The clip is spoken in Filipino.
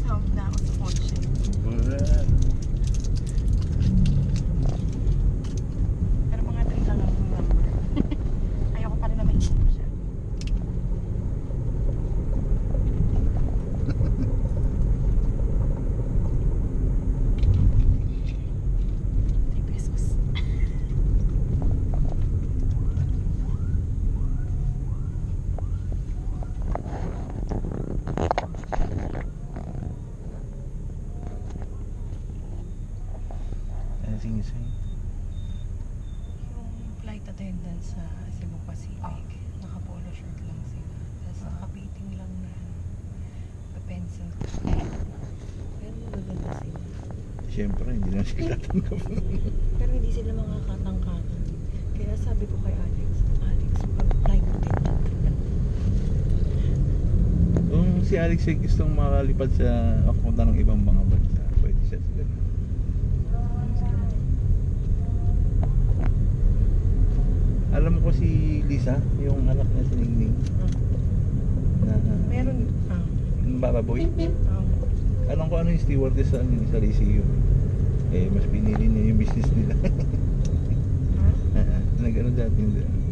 Tumawag na ako sa kotse. Pero mga dun lang ang number. Ayoko pa rin naman isin siya. ₱3. Sing-sing. Yung flight attendant sa Cebu Pacific, naka-polo shirt lang sila. Tapos naka-painting lang na pencil. Pero magaganda sila. Siyempre, hindi na sila tatanggap. Pero hindi sila mga katangkatan. Kaya sabi ko kay Alex, mag-flight attendant. Kung si Alex ay gustong makalipad sa papunta ng ibang mga bansa, pwede siya sa ganun. Alam mo ko si Lisa, yung anak niya si Ningning, na Meron, yung bababoy. Alam ko ano yung stewardess sa Lyceum. Eh, mas pinili niya yung business nila. Nag-ano dati yun.